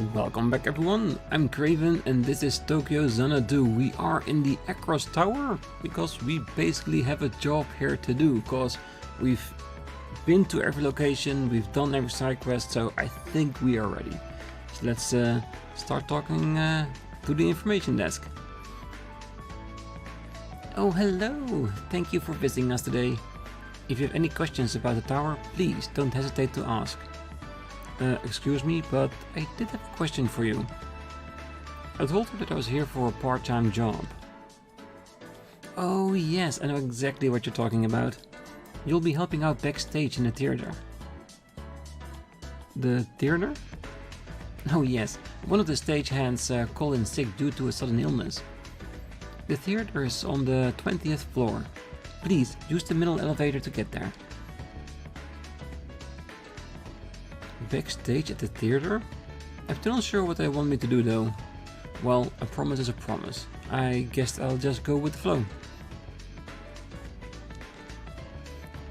Welcome back everyone, I'm Craven and this is Tokyo Xanadu. We are in the Across Tower because we basically have a job here to do, because we've been to every location, we've done every side quest, so I think we are ready. So let's start talking to the information desk. Oh hello, thank you for visiting us today. If you have any questions about the tower, please don't hesitate to ask. Excuse me, but I did have a question for you. I told her that I was here for a part-time job. Oh yes, I know exactly what you're talking about. You'll be helping out backstage in the theater. The theater? Oh yes, one of the stagehands called in sick due to a sudden illness. The theater is on the 20th floor. Please, use the middle elevator to get there. Backstage at the theater? I'm still not sure what they want me to do though. Well, a promise is a promise. I guess I'll just go with the flow.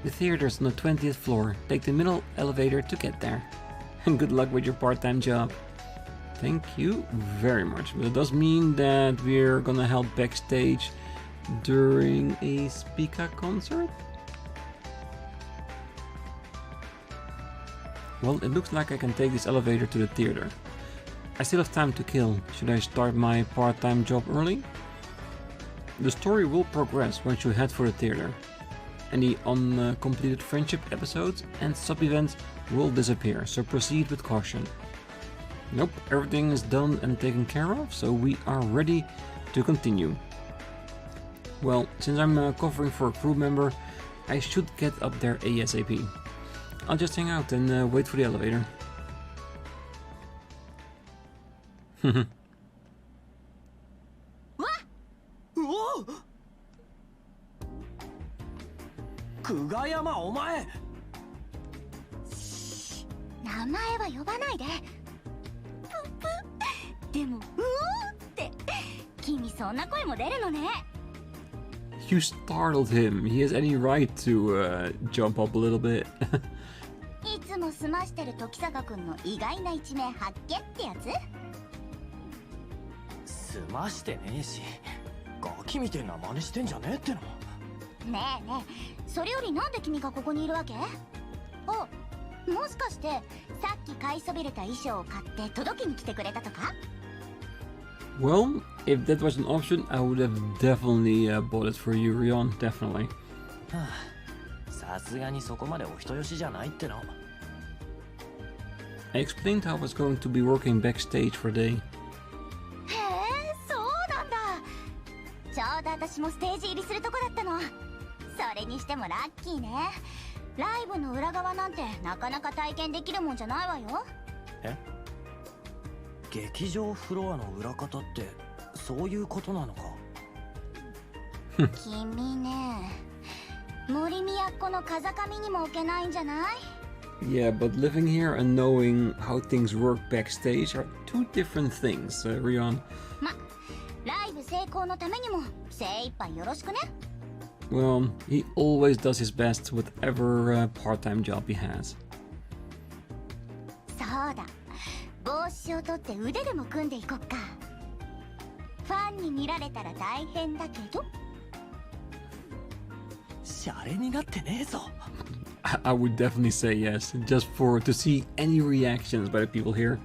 The theater's on the 20th floor. Take the middle elevator to get there. And good luck with your part-time job. Thank you very much. But it does mean that we're gonna help backstage during a Spika concert? Well, it looks like I can take this elevator to the theater. I still have time to kill. Should I start my part-time job early? The story will progress once you head for the theater. Any uncompleted friendship episodes and sub-events will disappear, so proceed with caution. Nope, everything is done and taken care of, so we are ready to continue. Well, since I'm covering for a crew member, I should get up there ASAP. I'll just hang out and wait for the elevator. You startled him. He has any right to jump up a little bit. いつも済ましてる時坂くんの意外な一面発見ってやつ？済ましてねえし、ガキみてえな真似してんじゃねえっての。ねえねえ、それよりなんで君がここにいるわけ？あ、もしかしてさっき買いそびれた衣装を買って届けに来てくれたとか？ Well, if that was an option, I would have definitely bought it for you, Rion. Definitely. さすがにそこまでお人よしじゃないっての。I explained how I was going to be working backstage for a day. へえ、そうなんだ。ちょうど私もステージ入りするとこだったの。それにしてもラッキーね。ライブの裏側なんてなかなか体験できるもんじゃないわよ。え？劇場フロアの裏方ってそういうことなのか？君ね、森都の風上にも置けないんじゃない？ Yeah, but living here and knowing how things work backstage are two different things, Rion. ま、ライブ成功のためにも精一杯よろしくね。Well, he always does his best with whatever part-time job he has. そうだ。帽子を取って腕でも組んでいこっか。ファンに見られたら大変だけど。シャレになってねえぞ。I would definitely say yes, just to see any reactions by the people here.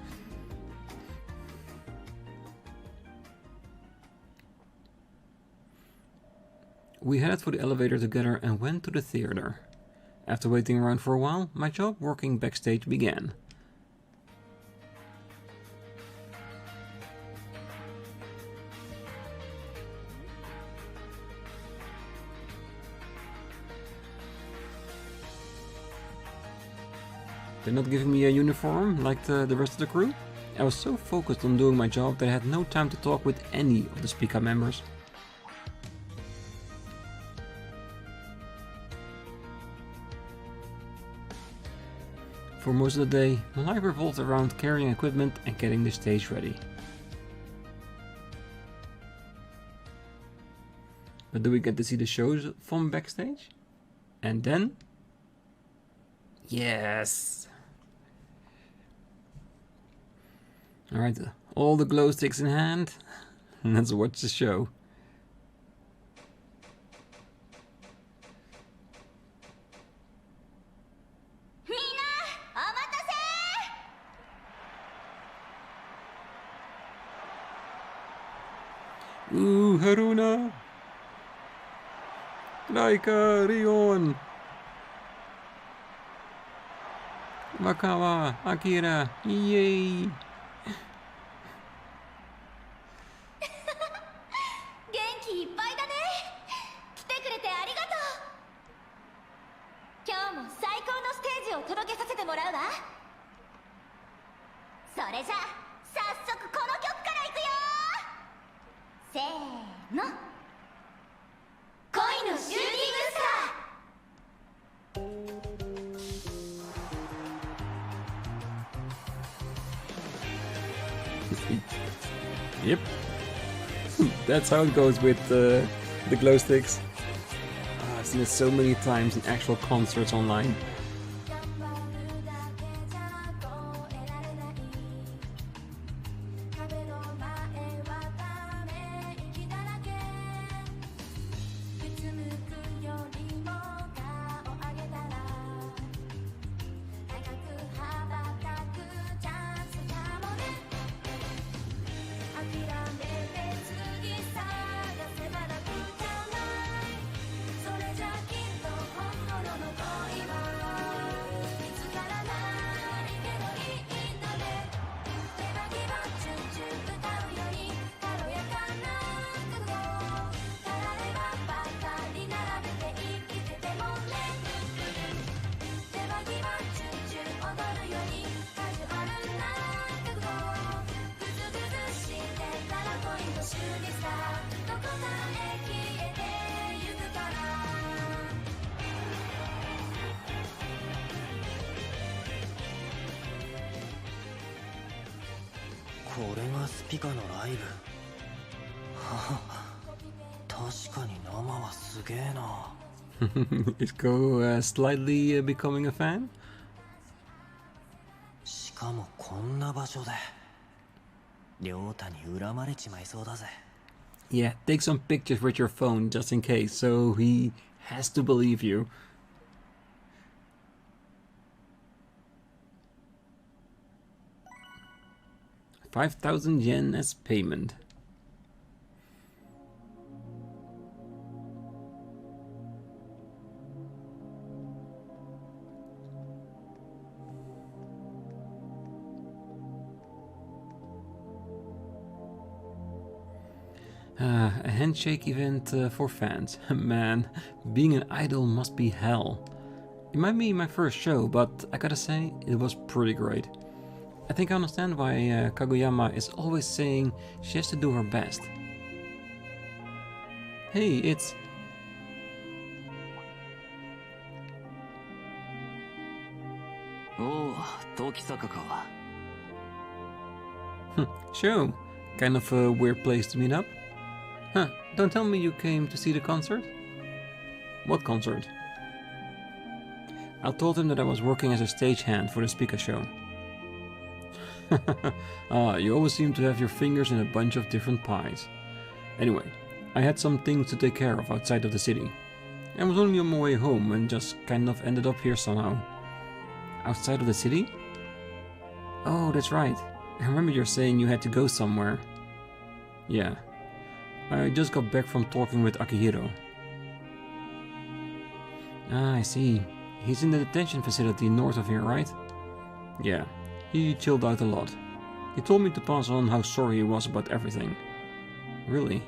We headed for the elevator together and went to the theater. After waiting around for a while, my job working backstage began. They're not giving me a uniform like the rest of the crew. I was so focused on doing my job that I had no time to talk with any of the Spika members. For most of the day, my life revolved around carrying equipment and getting the stage ready. But do we get to see the shows from backstage? And then... Yes! Alright, all the glow sticks in hand. Let's watch the show. Ooh, Haruna! Laika, Rion! Wakawa, Akira, yay! の恋のシューティングスター Yep. That's how it goes with the glow sticks. I've seen it so many times in actual concerts online. Spika のライブ。はあ、確かに生はすげえな。Is Kou slightly becoming a fan? しかもこんな場所で。亮太に恨まれちまいそうだぜ。Yeah, take some pictures with your phone just in case, so he has to believe you. $5,000 as payment. A handshake event for fans. Man, being an idol must be hell. It might be my first show, but I gotta say, it was pretty great. I think I understand why Kaguyama is always saying she has to do her best. Hey, it's... Oh, Tokisaka ka. Show. Kind of a weird place to meet up. Huh, don't tell me you came to see the concert? What concert? I told him that I was working as a stagehand for the Spika show. You always seem to have your fingers in a bunch of different pies. Anyway, I had some things to take care of outside of the city. I was only on my way home and just kind of ended up here somehow. Outside of the city? Oh, that's right. I remember you're saying you had to go somewhere. Yeah. I just got back from talking with Akihiro. Ah, I see. He's in the detention facility north of here, right? Yeah. He chilled out a lot. He told me to pass on how sorry he was about everything. Really?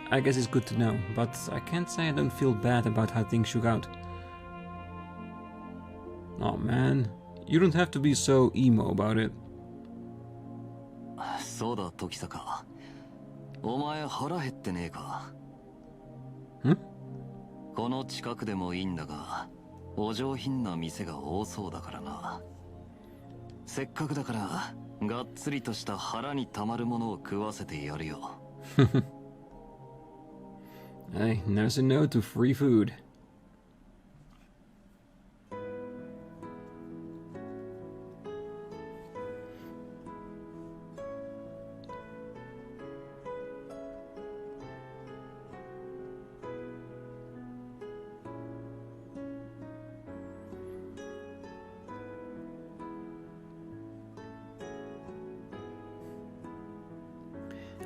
I guess it's good to know, but I can't say I don't feel bad about how things shook out. Oh man, you don't have to be so emo about it. そうだ、Tokisaka。お前腹減ってねえか？ん？この近くでもいいんだが、お上品な店が多そうだからな。せっかくだから、がっつりとした腹にたまるものを食わせてやるよ。Hey, never say no to free food.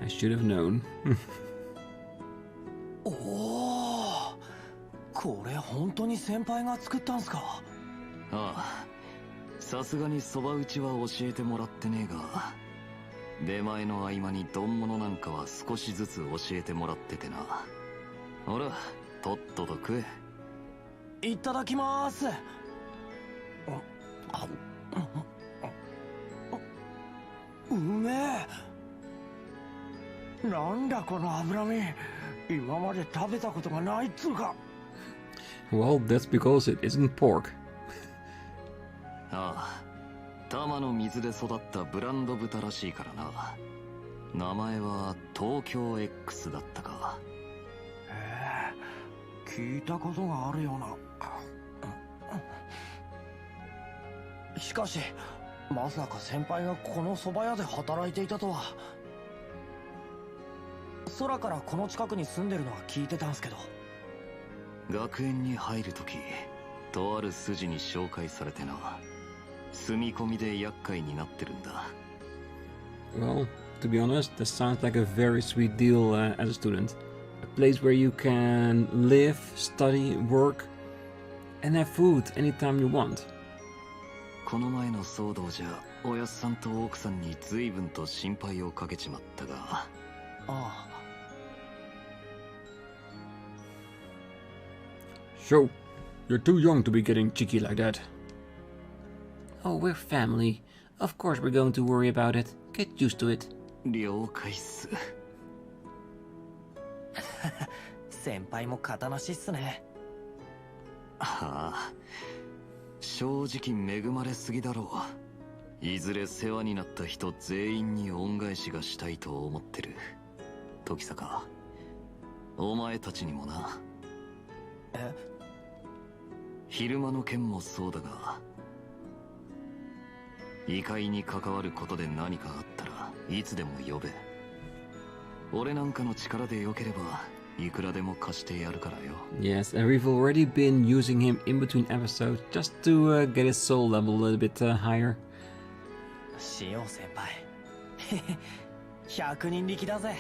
I should have known. おお、これ本当に先輩が作ったんすか？ああ、さすがにそば打ちは教えてもらってねえが、出前の合間に丼物なんかは少しずつ教えてもらっててな。ほら、とっとと食え。いただきます。うめえ。なんだこの脂身。今まで食べたことがないっつうか。Well, that's because it isn't pork. ああ、多摩の水で育ったブランド豚らしいからな。名前は東京 X だったか。へえ、聞いたことがあるような。しかしまさか先輩がこの蕎麦屋で働いていたとは。空からこの近くに住んでるのは聞いてたんすけど。学園に入るとき、とある筋に紹介されてな。住み込みで厄介になってるんだ。Well, to be honest, that sounds like a very sweet deal as a student. A place where you can live, study, work, and have food anytime you want. この前の騒動じゃ、おやっさんと奥さんに随分と心配をかけちまったが。ああ。So, you're too young to be getting cheeky like that. Oh, we're family. Of course we're going to worry about it. Get used to it. 了解っす。先輩も肩なしっすね。はあ、正直恵まれすぎだろう。いずれ世話になった人全員に恩返しがしたいと思ってる。時坂、お前たちにもな。え？昼間の件もそうだが、異界に関わることで何かあったらいつでも呼べ。俺なんかの力でよければいくらでも貸してやるからよ。Yes, and we've already been using him in between episodes just to get his soul level a little bit higher. しよう先輩。100人力だぜ。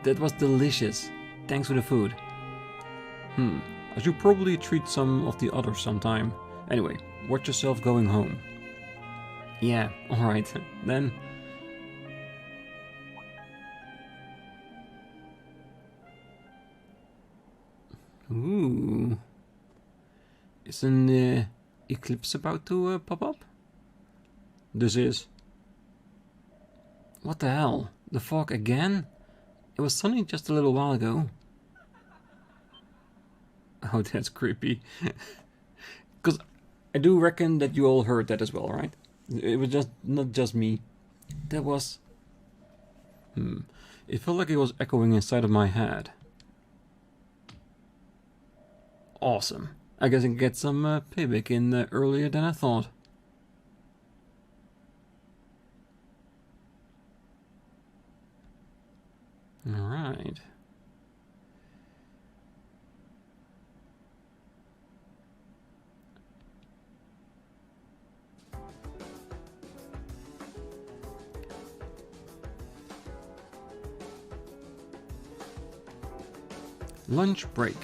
That was delicious. Thanks for the food. I should probably treat some of the others sometime. Anyway, watch yourself going home. Yeah, alright, then. Ooh. Is an eclipse about to pop up? This is. What the hell? The fog again? It was sunny just a little while ago. Oh, that's creepy. Because I do reckon that you all heard that as well, right? It was just not just me. That was... It felt like it was echoing inside of my head. Awesome. I guess I can get some payback in earlier than I thought. Alright. Lunch break.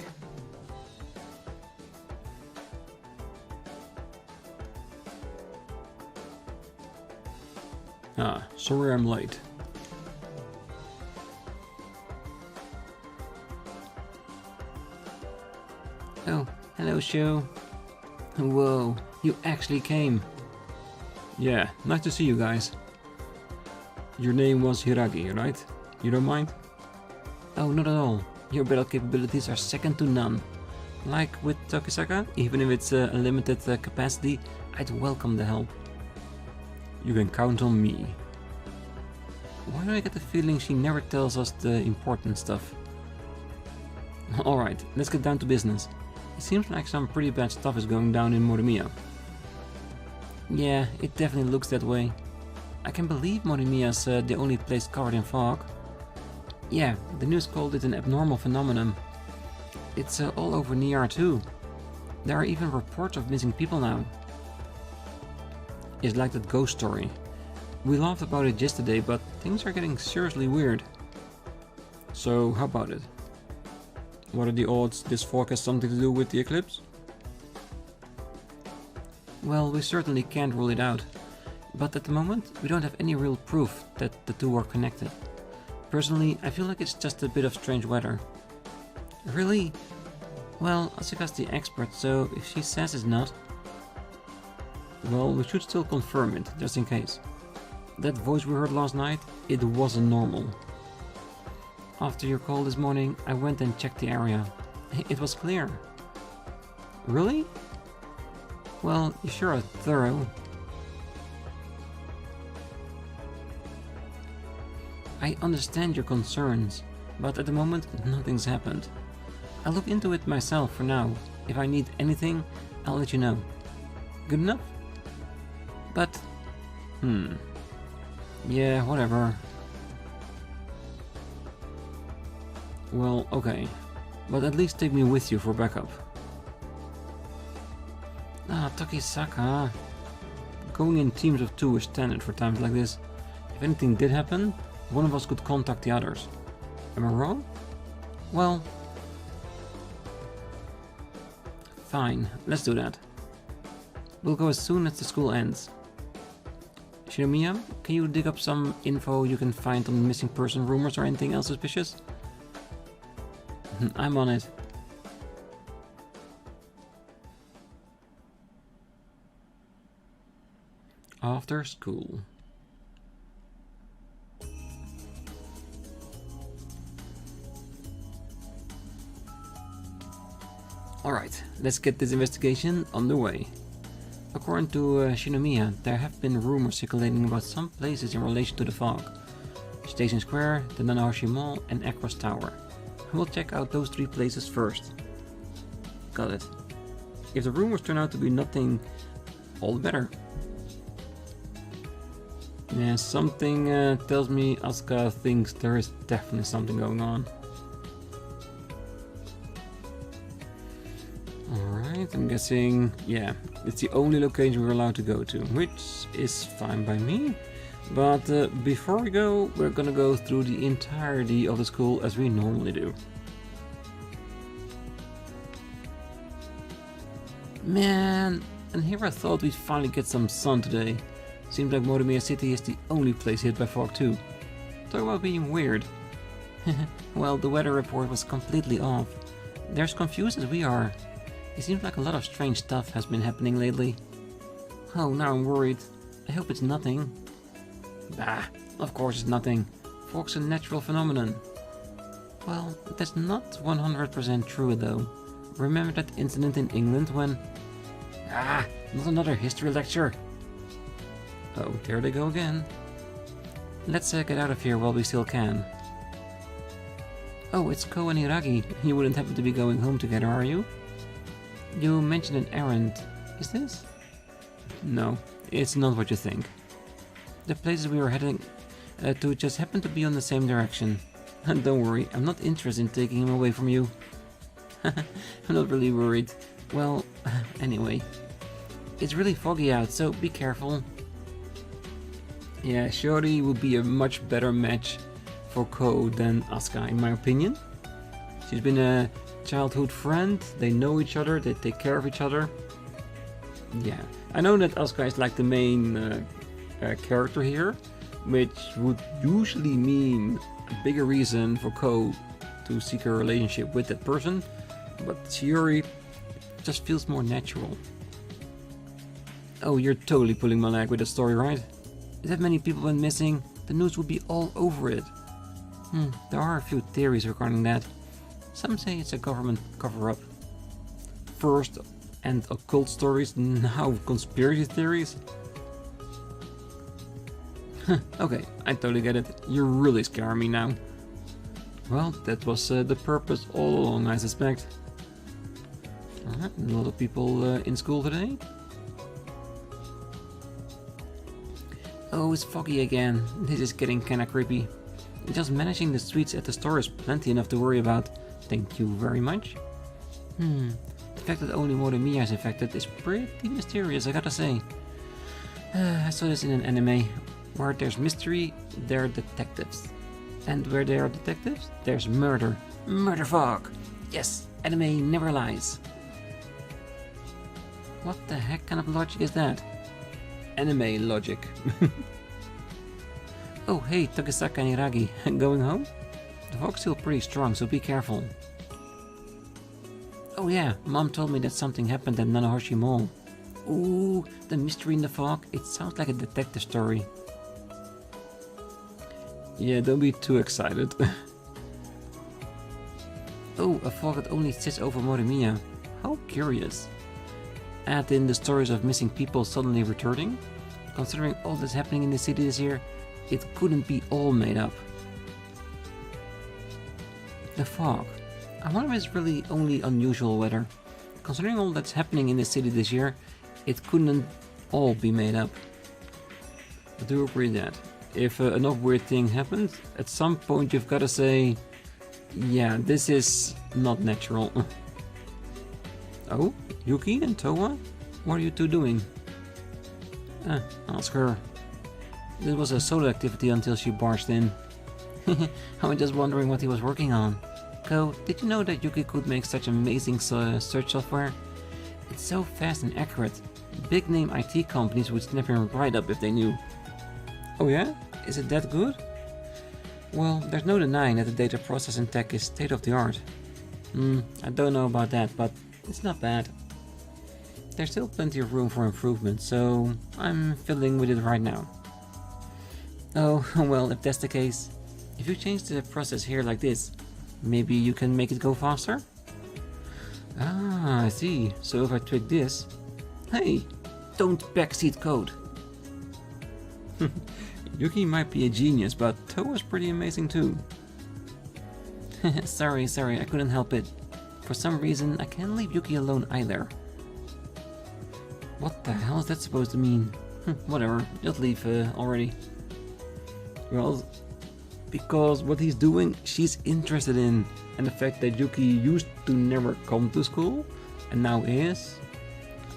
Ah, sorry I'm late. Oh, hello, Sho. Whoa, you actually came. Yeah, nice to see you guys. Your name was Hiragi, right? You don't mind? Oh, not at all. Your battle capabilities are second to none. Like with Tokisaka, even if it's a limited capacity, I'd welcome the help. You can count on me. Why do I get the feeling she never tells us the important stuff? Alright, let's get down to business. It seems like some pretty bad stuff is going down in Morimiya. Yeah, it definitely looks that way. I can believe Morimiya's the only place covered in fog. Yeah, the news called it an abnormal phenomenon. It's all over Niar too. There are even reports of missing people now. It's like that ghost story. We laughed about it yesterday, but things are getting seriously weird. So, how about it? What are the odds this fog has something to do with the eclipse? Well, we certainly can't rule it out. But at the moment, we don't have any real proof that the two are connected. Personally, I feel like it's just a bit of strange weather. Really? Well, Asuka's the expert, so if she says it's not... Well, we should still confirm it, just in case. That voice we heard last night, it wasn't normal. After your call this morning, I went and checked the area. It was clear. Really? Well, you sure are thorough. I understand your concerns, but at the moment, nothing's happened. I'll look into it myself for now. If I need anything, I'll let you know. Good enough? But... Yeah, whatever. Well, okay. But at least take me with you for backup. Ah, Tokisaka. Going in teams of 2 is standard for times like this. If anything did happen, one of us could contact the others. Am I wrong? Well... Fine, let's do that. We'll go as soon as the school ends. Shinomiya, can you dig up some info you can find on missing person rumors or anything else suspicious? I'm on it. After school. Alright, let's get this investigation underway. According to Shinomiya, there have been rumors circulating about some places in relation to the fog. Station Square, the Nanahoshi Mall, and Across Tower. We'll check out those 3 places first. Got it. If the rumors turn out to be nothing, all the better. Yeah, something tells me Asuka thinks there is definitely something going on. Alright, I'm guessing, yeah, it's the only location we're allowed to go to, which is fine by me. But before we go, we're gonna go through the entirety of the school as we normally do. Man, and here I thought we'd finally get some sun today. Seems like Motomiya City is the only place hit by fog too. Talk about being weird. Well, the weather report was completely off. They're as confused as we are. It seems like a lot of strange stuff has been happening lately. Oh, now I'm worried. I hope it's nothing. Bah, of course it's nothing. Fog's a natural phenomenon. Well, that's not 100% true though. Remember that incident in England when... Ah, not another history lecture. Oh, there they go again. Let's get out of here while we still can. Oh, it's Kou and Hiragi. You wouldn't happen to be going home together, are you? You mentioned an errand. Is this? No, it's not what you think. The places we were heading to just happen to be on the same direction. And don't worry, I'm not interested in taking him away from you. I'm not really worried. Well, anyway. It's really foggy out, so be careful. Yeah, Shiori would be a much better match for Kou than Asuka, in my opinion. She's been a childhood friend, they know each other, they take care of each other. Yeah, I know that Asuka is like the main character here, which would usually mean a bigger reason for Kou to seek a relationship with that person, but Shiori just feels more natural. Oh, you're totally pulling my leg with that story, right? If that many people went missing, the news would be all over it. There are a few theories regarding that. Some say it's a government cover-up. First, and occult stories, now conspiracy theories. Okay, I totally get it. You're really scaring me now. Well, that was the purpose all along, I suspect. Alright, a lot of people in school today. Oh, it's foggy again. This is getting kinda creepy. Just managing the sweets at the store is plenty enough to worry about. Thank you very much. The fact that only Morimiya is infected is pretty mysterious, I gotta say. I saw this in an anime. Where there's mystery, there are detectives. And where there are detectives, there's murder. Murder fog! Yes, anime never lies. What the heck kind of logic is that? Anime logic. Oh hey, Tokisaka and Hiragi, going home? The fog's still pretty strong, so be careful. Oh yeah, Mom told me that something happened at Nanahoshi Mall. Ooh, the mystery in the fog, it sounds like a detective story. Yeah, don't be too excited. Oh, a fog that only sits over Morimiya. How curious. Add in the stories of missing people suddenly returning. Considering all that's happening in the city this year, it couldn't be all made up. The fog. I wonder if it's really only unusual weather. Considering all that's happening in the city this year, it couldn't all be made up. I do agree that if enough weird thing happens, at some point you've got to say, yeah, this is not natural. Oh, Yuki and Towa? What are you two doing? Ask her. This was a solo activity until she barged in. I was just wondering what he was working on. Kou, did you know that Yuki could make such amazing search software? It's so fast and accurate. Big name IT companies would snap him right up if they knew. Oh yeah? Is it that good? Well, there's no denying that the data processing tech is state of the art. I don't know about that, but it's not bad. There's still plenty of room for improvement, so I'm fiddling with it right now. Oh, well, if that's the case, if you change the process here like this, maybe you can make it go faster? Ah, I see. So if I tweak this... Hey, don't backseat code. Yuki might be a genius, but Towa's pretty amazing too. Sorry, I couldn't help it. For some reason, I can't leave Yuki alone either. What the hell is that supposed to mean? Whatever, just leave already. Well, because what he's doing, she's interested in. And the fact that Yuki used to never come to school, and now is.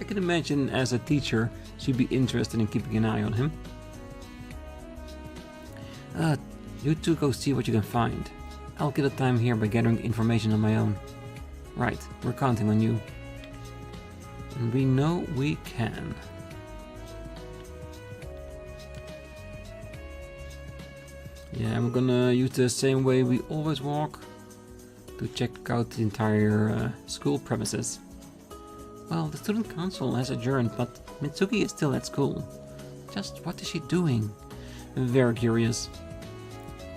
I can imagine as a teacher, she'd be interested in keeping an eye on him. You two go see what you can find. I'll kill the time here by gathering information on my own. Right, we're counting on you. And we know we can. Yeah, we're gonna use the same way we always walk to check out the entire school premises. Well, the student council has adjourned, but Mitsuki is still at school. Just what is she doing? Very curious.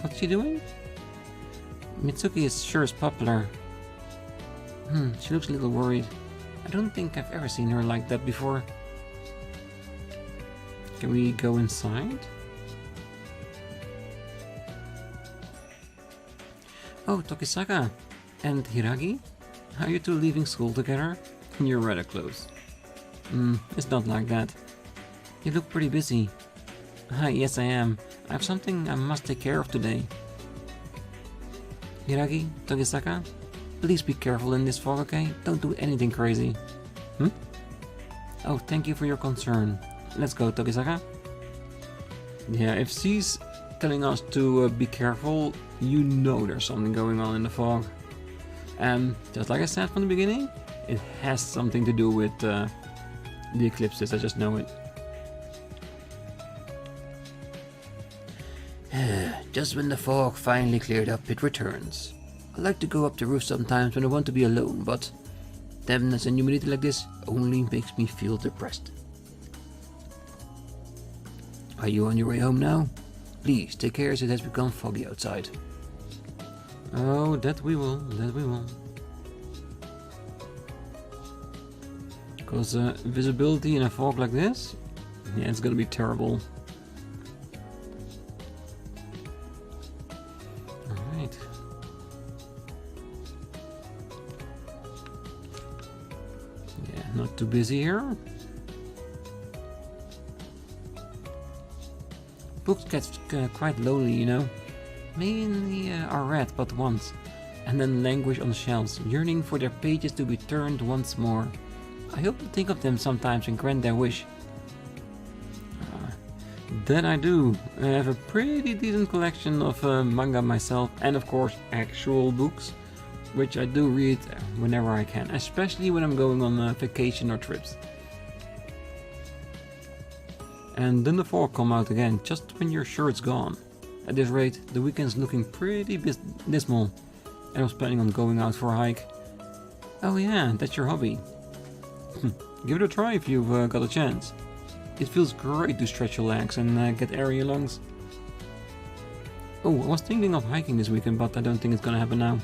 What's she doing? Mitsuki is sure as popular. She looks a little worried. I don't think I've ever seen her like that before. Can we go inside? Oh, Tokisaka and Hiragi? Are you two leaving school together? You're rather close. It's not like that. You look pretty busy. Hi, yes I am. I have something I must take care of today. Hiragi, Tokisaka, please be careful in this fog, okay? Don't do anything crazy. Oh, thank you for your concern. Let's go, Tokisaka. Yeah, if she's telling us to be careful, you know there's something going on in the fog. And just like I said from the beginning, it has something to do with the eclipses, I just know it. Just when the fog finally cleared up, it returns. I like to go up the roof sometimes when I want to be alone, but dampness and humidity like this only makes me feel depressed. Are you on your way home now? Please take care as it has become foggy outside. Oh, that we will, that we will. Because visibility in a fog like this, yeah, it's gonna be terrible. Alright. Yeah, not too busy here. Books get quite lonely, you know. Mainly are read but once, and then languish on shelves, yearning for their pages to be turned once more. I hope to think of them sometimes and grant their wish. That I do. I have a pretty decent collection of manga myself, and of course actual books, which I do read whenever I can, especially when I'm going on vacation or trips. And then the fog come out again, just when you're sure it's gone. At this rate, the weekend's looking pretty dismal, and I was planning on going out for a hike. Oh yeah, that's your hobby. Give it a try if you've got a chance. It feels great to stretch your legs and get air in your lungs. Oh, I was thinking of hiking this weekend, but I don't think it's gonna happen now.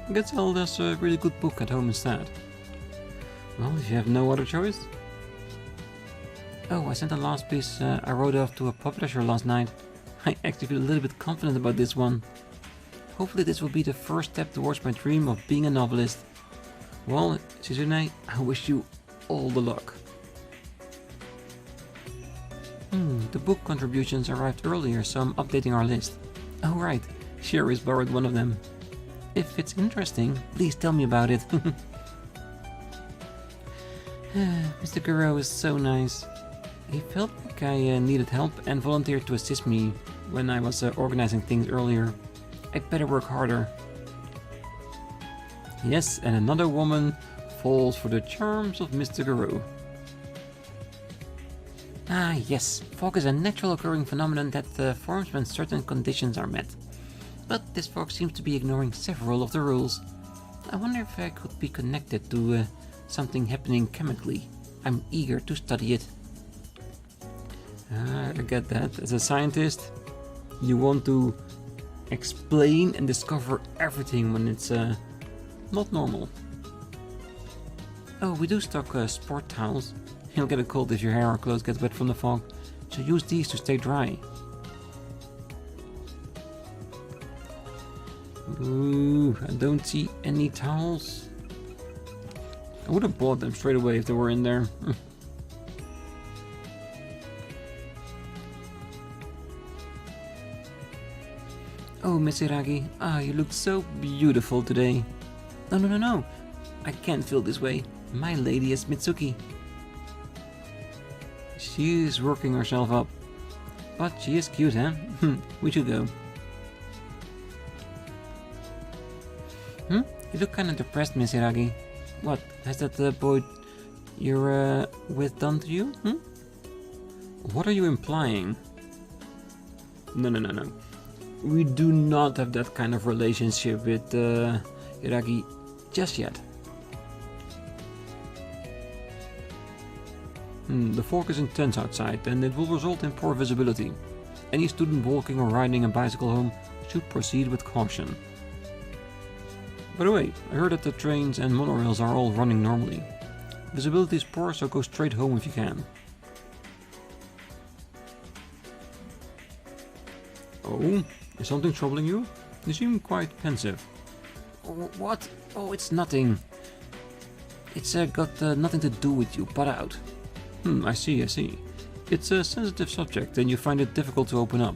I guess I'll just a really good book at home instead. Well, if you have no other choice. Oh, I sent the last piece I wrote off to a publisher last night. I actually feel a little bit confident about this one. Hopefully this will be the first step towards my dream of being a novelist. Well, Shizune, I wish you all the luck. The book contributions arrived earlier, so I'm updating our list. Oh right, Sherry's borrowed one of them. If it's interesting, please tell me about it. Mr. Guro is so nice. He felt like I needed help and volunteered to assist me when I was organizing things earlier. I better work harder. Yes, and another woman falls for the charms of Mr. Guro. Ah yes, fog is a natural occurring phenomenon that forms when certain conditions are met. But this fog seems to be ignoring several of the rules. I wonder if I could be connected to something happening chemically. I'm eager to study it. I get that. As a scientist, you want to explain and discover everything when it's not normal. Oh, we do stock sport towels. You'll get a cold if your hair or clothes get wet from the fog, so use these to stay dry. Ooh, I don't see any towels. I would have bought them straight away if they were in there. Oh, Miss Iragi, you look so beautiful today. No. I can't feel this way. My lady is Mitsuki. She is working herself up. But she is cute, huh? We should go. You look kinda depressed, Miss Iragi. What, has that boy you're with done to you? What are you implying? No. We do not have that kind of relationship with Iragi just yet. The fog is intense outside and it will result in poor visibility. Any student walking or riding a bicycle home should proceed with caution. By the way, I heard that the trains and monorails are all running normally. Visibility is poor, so go straight home if you can. Oh, is something troubling you? You seem quite pensive. What? Oh, it's nothing. It's got nothing to do with you, butt out. I see. It's a sensitive subject and you find it difficult to open up.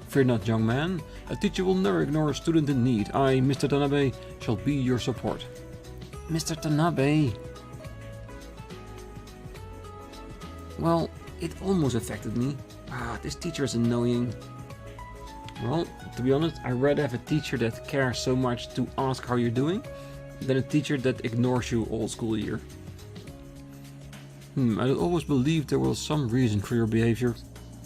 Fear not, young man. A teacher will never ignore a student in need. I, Mr. Tanabe, shall be your support. Mr. Tanabe? Well, it almost affected me. This teacher is annoying. Well, to be honest, I'd rather have a teacher that cares so much to ask how you're doing than a teacher that ignores you all school year. I had always believed there was some reason for your behavior,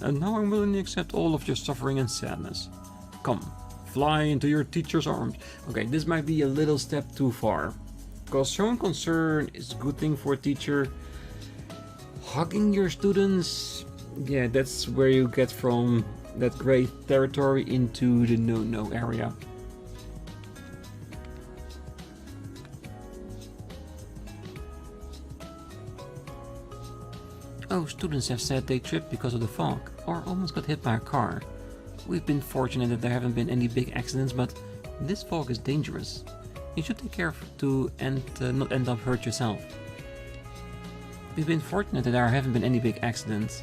and now I'm willing to accept all of your suffering and sadness. Come, fly into your teacher's arms. Okay, this might be a little step too far, because showing concern is a good thing for a teacher. Hugging your students, yeah, that's where you get from that gray territory into the no-no area. Oh, students have said they tripped because of the fog, or almost got hit by a car. We've been fortunate that there haven't been any big accidents, but this fog is dangerous. You should take care to not end up hurt yourself. We've been fortunate that there haven't been any big accidents.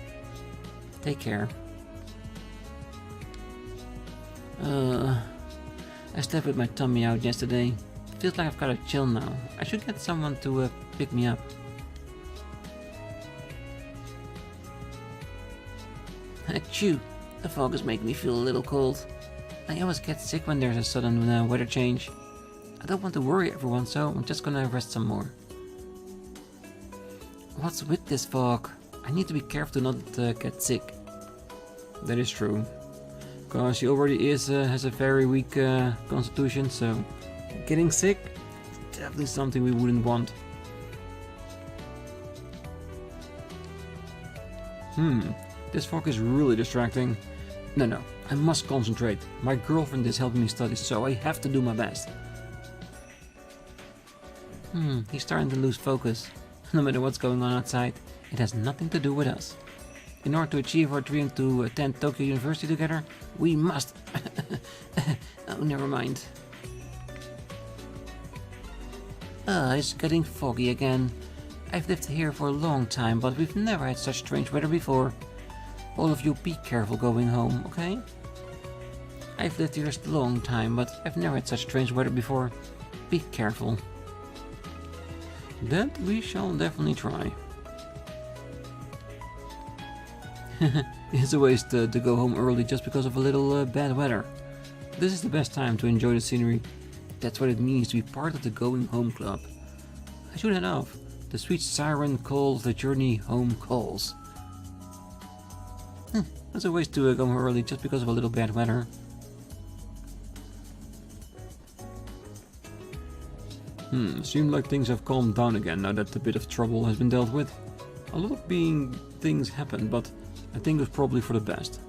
Take care. I slept with my tummy out yesterday. Feels like I've gotta chill now. I should get someone to pick me up. Achoo! The fog is making me feel a little cold. I always get sick when there's a sudden weather change. I don't want to worry everyone, so I'm just gonna rest some more. What's with this fog? I need to be careful to not get sick. That is true. Because he already has a very weak constitution, so getting sick is definitely something we wouldn't want. This fog is really distracting. No, I must concentrate. My girlfriend is helping me study, so I have to do my best. He's starting to lose focus. No matter what's going on outside, it has nothing to do with us. In order to achieve our dream to attend Tokyo University together, we must... Oh, never mind. It's getting foggy again. I've lived here for a long time, but we've never had such strange weather before. All of you be careful going home, okay? I've lived here a long time, but I've never had such strange weather before. Be careful. That we shall definitely try. It's a waste to go home early just because of a little bad weather. This is the best time to enjoy the scenery. That's what it means to be part of the Going Home Club. I should head off. The sweet siren call of the journey home calls. It's a waste to go home early just because of a little bad weather. Seems like things have calmed down again now that a bit of trouble has been dealt with. A lot of things happened, but I think it was probably for the best.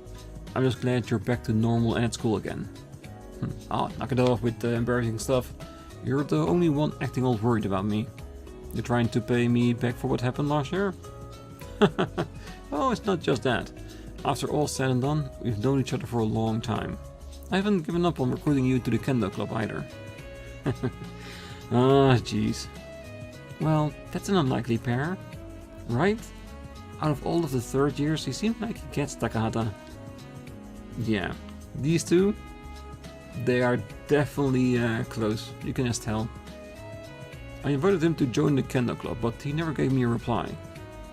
I'm just glad you're back to normal and at school again. Knock it off with the embarrassing stuff. You're the only one acting all worried about me. You're trying to pay me back for what happened last year? Oh, it's not just that. After all said and done, we've known each other for a long time. I haven't given up on recruiting you to the Kendo Club either. Jeez. Well, that's an unlikely pair, right? Out of all of the third years, he seemed like he gets Takahata. Yeah, these two, they are definitely close, you can just tell. I invited him to join the Kendo Club, but he never gave me a reply.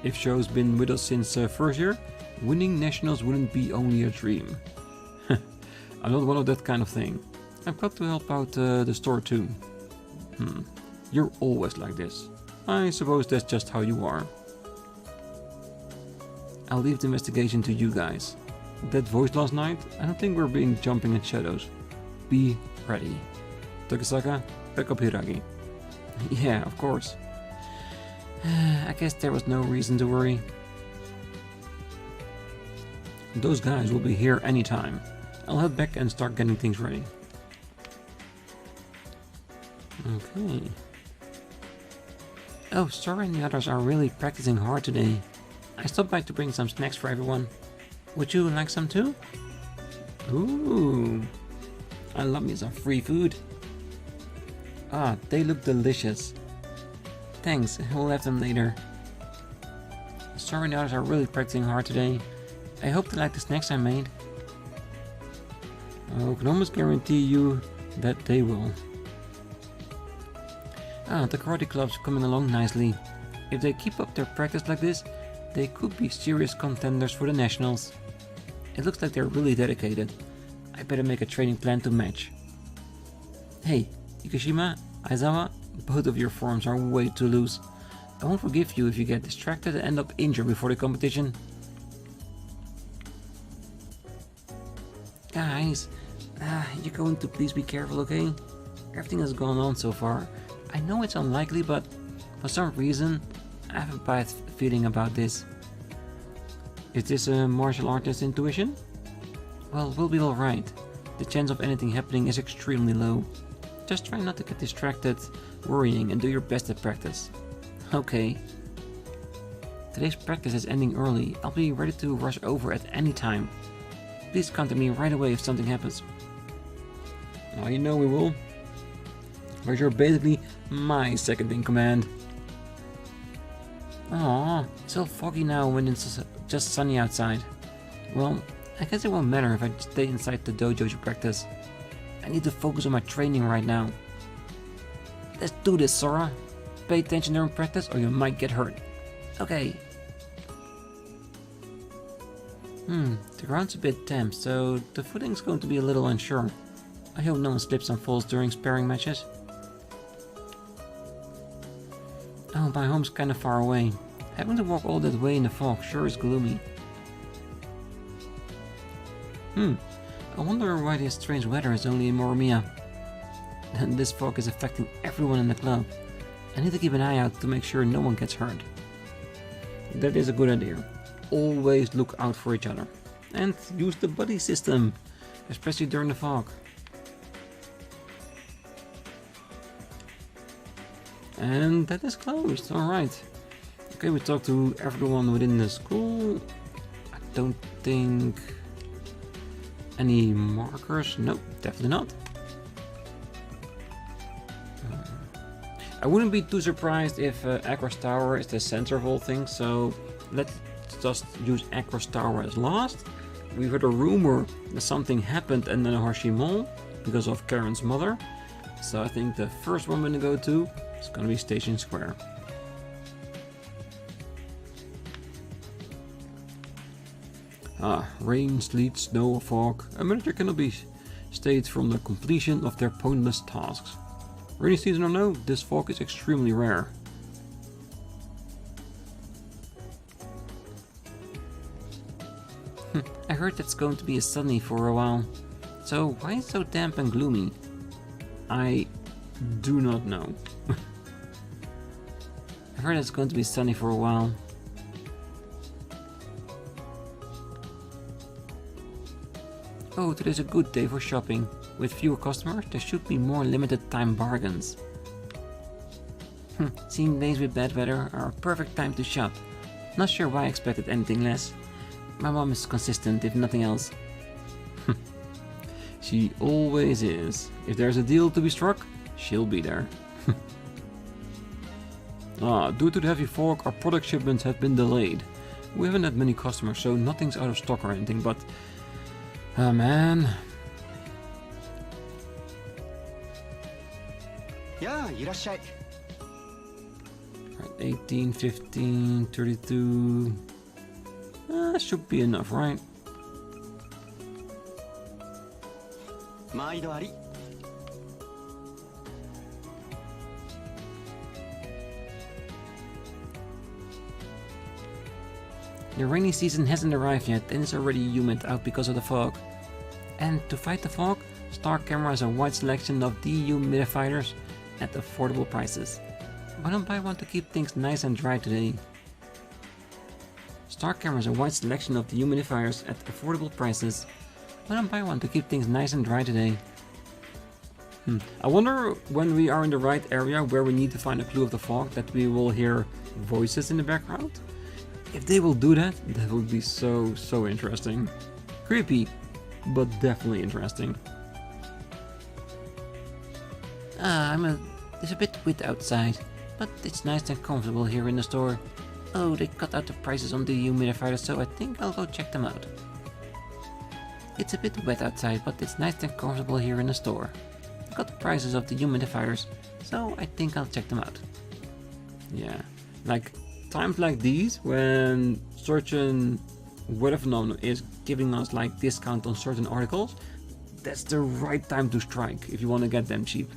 If Sho's been with us since first year, winning nationals wouldn't be only a dream. I'm not one of that kind of thing. I've got to help out the store too. You're always like this. I suppose that's just how you are. I'll leave the investigation to you guys. That voice last night, I don't think we're being jumping at shadows. Be ready. Tokisaka, back up Hiragi. Yeah, of course. I guess there was no reason to worry. Those guys will be here anytime. I'll head back and start getting things ready. Okay. Oh, Sora and the others are really practicing hard today. I stopped by to bring some snacks for everyone. Would you like some too? Ooh. I love me some free food. They look delicious. Thanks, we'll have them later. Sora and the others are really practicing hard today. I hope they like the snacks I made. I can almost guarantee you that they will. The karate club's coming along nicely. If they keep up their practice like this, they could be serious contenders for the nationals. It looks like they're really dedicated. I better make a training plan to match. Hey, Ikushima, Aizawa, both of your forms are way too loose. I won't forgive you if you get distracted and end up injured before the competition. Guys, you're going to please be careful, okay? Everything has gone on so far. I know it's unlikely, but for some reason, I have a bad feeling about this. Is this a martial artist intuition? Well, we'll be alright. The chance of anything happening is extremely low. Just try not to get distracted, worrying, and do your best at practice. Okay. Today's practice is ending early. I'll be ready to rush over at any time. Please contact me right away if something happens. Oh, you know we will. But you're basically my second in command. Aww, it's so foggy now when it's just sunny outside. Well, I guess it won't matter if I stay inside the dojo to practice. I need to focus on my training right now. Let's do this, Sora. Pay attention during practice or you might get hurt. Okay. The ground's a bit damp, so the footing's going to be a little unsure. I hope no one slips and falls during sparring matches. Oh, my home's kinda far away. Having to walk all that way in the fog sure is gloomy. I wonder why this strange weather is only in Moromia. And this fog is affecting everyone in the club. I need to keep an eye out to make sure no one gets hurt. That is a good idea. Always look out for each other. And use the buddy system, especially during the fog. And that is closed, alright. Okay, we talked to everyone within the school. I don't think... Any markers? Nope, definitely not. I wouldn't be too surprised if Akros Tower is the center of all things, so let's just use Akros Tower as last. We heard a rumor that something happened in Nanahoshi Mall because of Karen's mother, so I think the first one we're gonna go to is gonna be Station Square. Rain, sleet, snow, or fog. A manager cannot be stayed from the completion of their pointless tasks. Rainy season or no, this fog is extremely rare. I heard it's going to be sunny for a while. So why is it so damp and gloomy? I do not know. I heard it's going to be sunny for a while. Oh, today's a good day for shopping. With fewer customers, there should be more limited time bargains. Seeing days with bad weather are a perfect time to shop. Not sure why I expected anything less. My mom is consistent, if nothing else. She always is. If there's a deal to be struck, she'll be there. Due to the heavy fog, our product shipments have been delayed. We haven't had many customers, so nothing's out of stock or anything, but... Oh man. Yeah, いらっしゃい. Right, 18, 15, 32... should be enough, right? 毎度あり. The rainy season hasn't arrived yet and it's already humid out because of the fog. And to fight the fog, Star Camera has a wide selection of dehumidifiers at affordable prices. Why don't buy one to keep things nice and dry today? Star Camera has a wide selection of dehumidifiers at affordable prices. Why don't buy one to keep things nice and dry today? I wonder when we are in the right area where we need to find a clue of the fog that we will hear voices in the background. If they will do that, that would be so interesting. Creepy, but definitely interesting. It's a bit wet outside, but it's nice and comfortable here in the store. Oh, they cut out the prices on the humidifiers, so I think I'll go check them out. It's a bit wet outside, but it's nice and comfortable here in the store. I got the prices of the humidifiers, so I think I'll check them out. Yeah, like times like these, when certain weather phenomenon is giving us like discount on certain articles, that's the right time to strike if you want to get them cheap.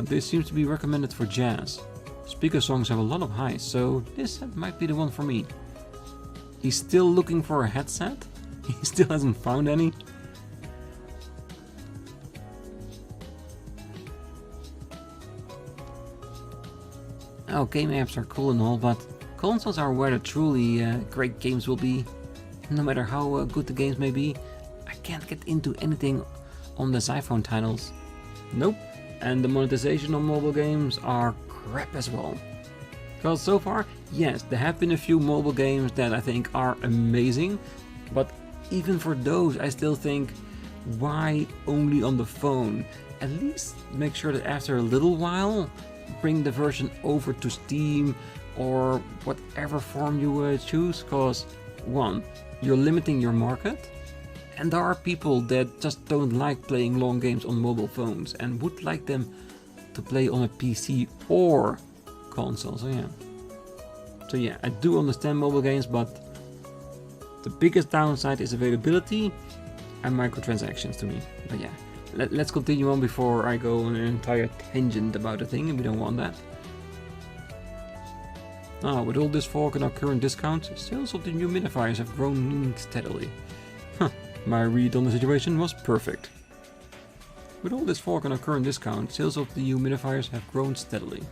This seems to be recommended for jazz. Spika songs have a lot of highs, so this might be the one for me. He's still looking for a headset? He still hasn't found any? Oh, game apps are cool and all, but consoles are where the truly great games will be. No matter how good the games may be, I can't get into anything on the iPhone titles. Nope, and the monetization on mobile games are crap as well. Because so far, yes, there have been a few mobile games that I think are amazing, but even for those I still think, why only on the phone? At least make sure that after a little while, bring the version over to Steam or whatever form you choose, because one, you're limiting your market, and there are people that just don't like playing long games on mobile phones and would like them to play on a PC or console. So yeah, I do understand mobile games, but the biggest downside is availability and microtransactions to me. But yeah, let's continue on before I go on an entire tangent about a thing, and we don't want that. With all this fog and our current discounts, sales of the humidifiers have grown steadily. My read on the situation was perfect. With all this fog and our current discount, sales of the humidifiers have grown steadily.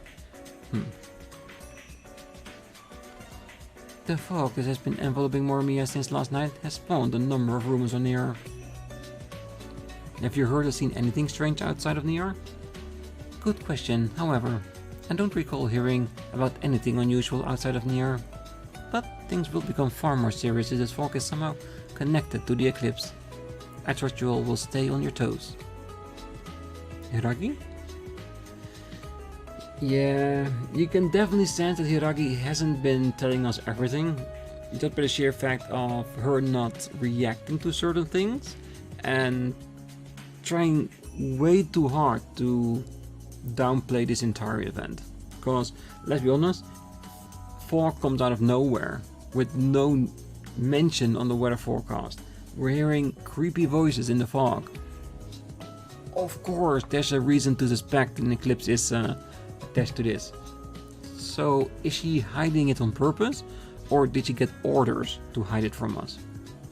The fog that has been enveloping Mormia since last night has spawned a number of rumors on Nier. Have you heard or seen anything strange outside of Nier? Good question, however. I don't recall hearing about anything unusual outside of Nier. But things will become far more serious if this fog is somehow connected to the Eclipse. I trust you all will stay on your toes. Hiragi? Yeah, you can definitely sense that Hiragi hasn't been telling us everything. Just by the sheer fact of her not reacting to certain things and trying way too hard to downplay this entire event. Because, let's be honest, fog comes out of nowhere with no mention on the weather forecast. We're hearing creepy voices in the fog. Of course, there's a reason to suspect an eclipse is attached to this. So, is she hiding it on purpose, or did she get orders to hide it from us?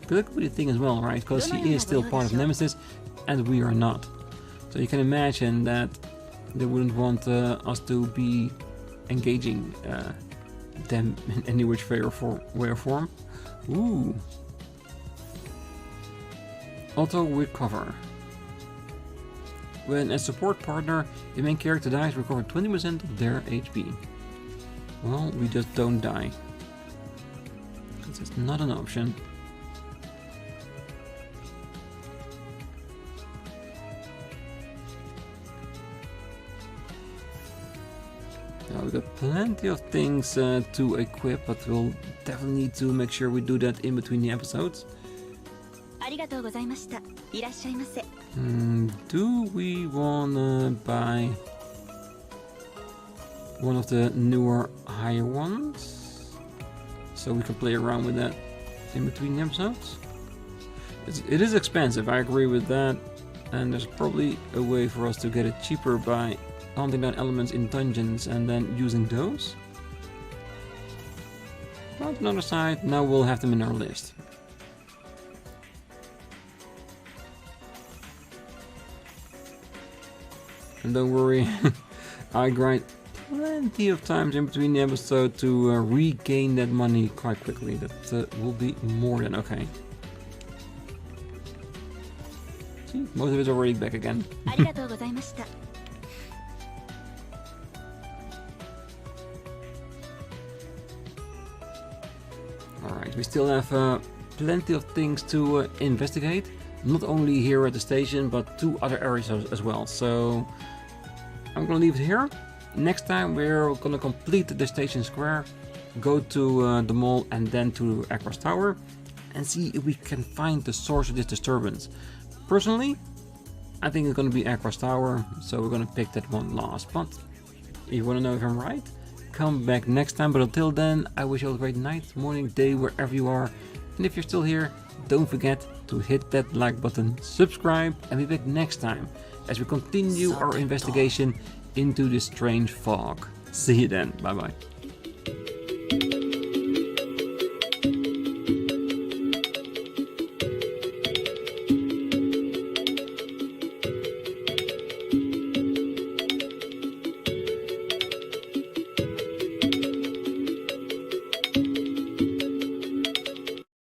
But that could be the thing as well, right? Because she is still part of Nemesis, and we are not. So you can imagine that they wouldn't want us to be engaging them in any which way or form. Ooh. Auto recover. When a support partner, the main character dies, recover 20% of their HP. Well, we just don't die. This is not an option. Now we've got plenty of things to equip, but we'll definitely need to make sure we do that in between the episodes. Do we wanna buy one of the newer higher ones so we can play around with that in between the episodes? It is expensive, I agree with that, and there's probably a way for us to get it cheaper by hunting down elements in dungeons and then using those. But on the other side, now we'll have them in our list. And don't worry, I grind plenty of times in between the episode to regain that money quite quickly. That will be more than okay. See, most of it's already back again. Alright, we still have plenty of things to investigate. Not only here at the station, but 2 other areas as well. So I'm gonna leave it here. Next time we're gonna complete the station square, go to the mall and then to Aqua's Tower and see if we can find the source of this disturbance. Personally, I think it's gonna be Aqua's Tower, so we're gonna pick that one last. But if you wanna know if I'm right, come back next time. But until then, I wish you all a great night, morning, day, wherever you are. And if you're still here, don't forget to hit that like button, subscribe, and be back next time as we continue our investigation into this strange fog. See you then. Bye bye.